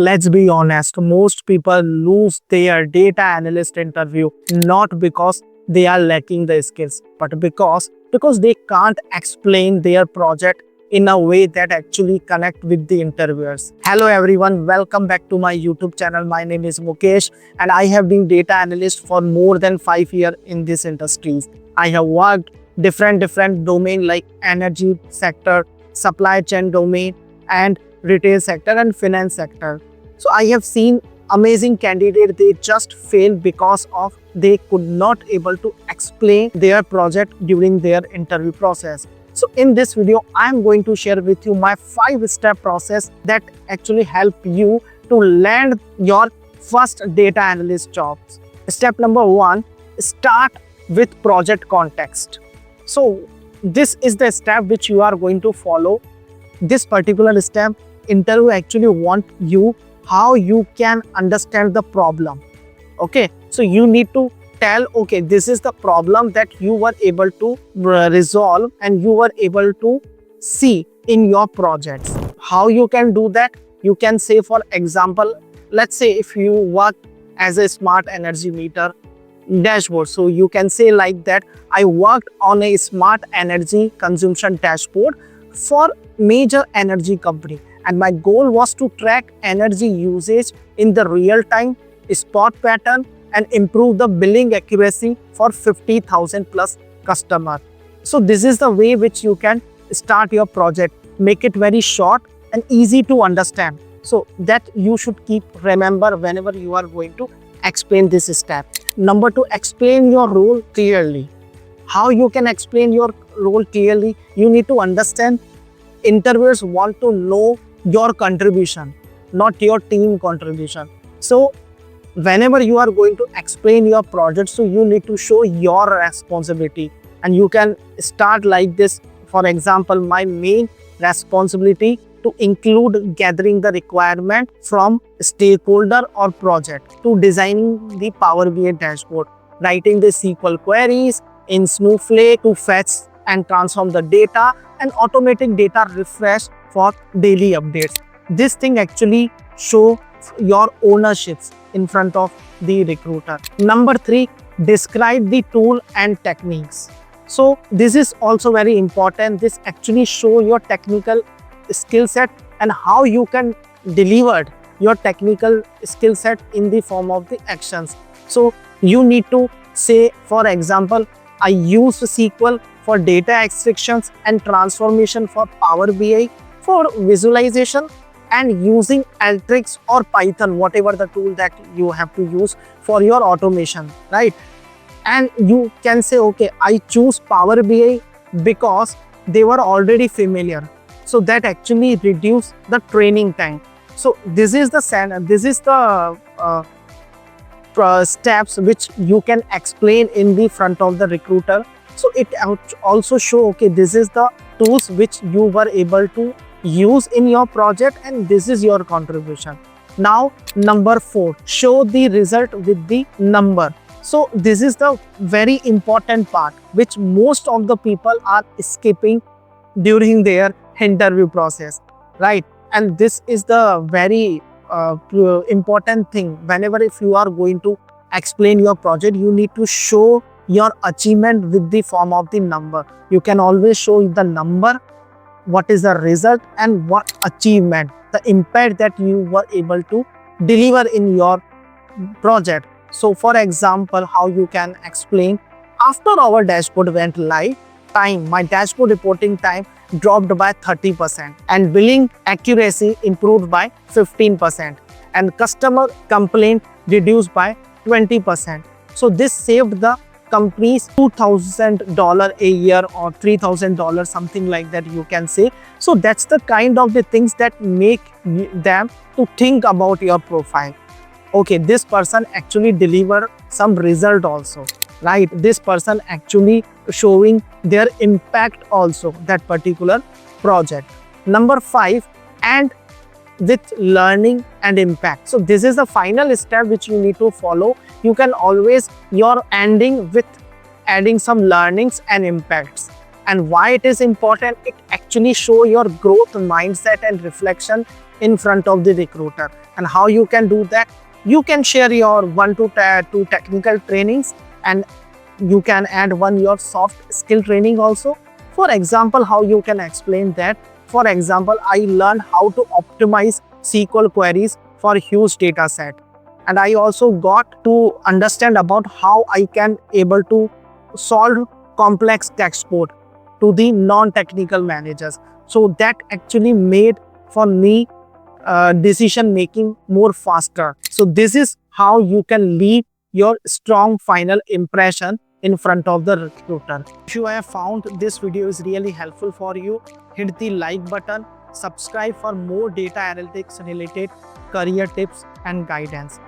Let's be honest, most people lose their data analyst interview not because they are lacking the skills, but because they can't explain their project in a way that actually connect with the interviewers. Hello everyone, welcome back to my YouTube channel. My name is Mukesh and I have been data analyst for more than 5 years in this industry. I have worked different domain like energy sector, supply chain domain and retail sector and finance sector. So I have seen amazing candidates, they just fail because of they could not able to explain their project during their interview process. So in this video, I'm going to share with you my 5-step process that actually help you to land your first data analyst jobs. Step number 1, start with project context. So this is the step which you are going to follow. This particular step, interview actually want you how you can understand the problem. Okay, so you need to tell, okay, this is the problem that you were able to resolve and you were able to see in your projects. How you can do that? You can say, for example, let's say if you work as a smart energy meter dashboard, so you can say like that, I worked on a smart energy consumption dashboard for major energy company, and my goal was to track energy usage in the real time, spot pattern, and improve the billing accuracy for 50,000 plus customers. So this is the way which you can start your project. Make it very short and easy to understand. So that you should keep remember whenever you are going to explain this step. Number 2, explain your role clearly. How you can explain your role clearly? You need to understand. Interviewers want to know your contribution, not your team contribution. So whenever you are going to explain your project, so you need to show your responsibility, and you can start like this. For example, my main responsibility to include gathering the requirement from stakeholder or project, to designing the Power BI dashboard, writing the SQL queries in Snowflake to fetch and transform the data, and automating data refresh for daily updates. This thing actually show your ownerships in front of the recruiter. Number 3, describe the tool and techniques. So this is also very important. This actually show your technical skill set and how you can deliver your technical skill set in the form of the actions. So you need to say, for example, I use SQL for data extractions and transformation for Power BI for visualization, and using Alteryx or Python, whatever the tool that you have to use for your automation, right? And you can say, okay, I choose Power BI because they were already familiar. So that actually reduce the training time. So this is the steps which you can explain in the front of the recruiter. So it also show, okay, this is the tools which you were able to use in your project and this is your contribution. Now number 4, show the result with the number. So this is the very important part which most of the people are skipping during their interview process, right? And this is the very important thing. Whenever if you are going to explain your project, you need to show your achievement with the form of the number. You can always show the number, what is the result and what achievement, the impact that you were able to deliver in your project. So for example, how you can explain, after our dashboard went live, my dashboard reporting time dropped by 30% and billing accuracy improved by 15% and customer complaint reduced by 20%. So this saved the companies $2,000 a year or $3,000, something like that you can say. So that's the kind of the things that make them to think about your profile. Okay, this person actually deliver some result also, right? This person actually showing their impact also, that particular project. Number 5, and with learning and impact. So this is the final step which you need to follow. You can always your ending with adding some learnings and impacts. And why it is important, it actually show your growth mindset and reflection in front of the recruiter. And how you can do that? You can share your 1 to 2 technical trainings, and you can add one your soft skill training also. For example, how you can explain that? For example, I learned how to optimize SQL queries for huge data set, and I also got to understand about how I can able to solve complex text code to the non-technical managers. So that actually made for me decision making more faster. So this is how you can leave your strong final impression in front of the recruiter. If you have found this video is really helpful for you, hit the like button, subscribe for more data analytics related career tips and guidance.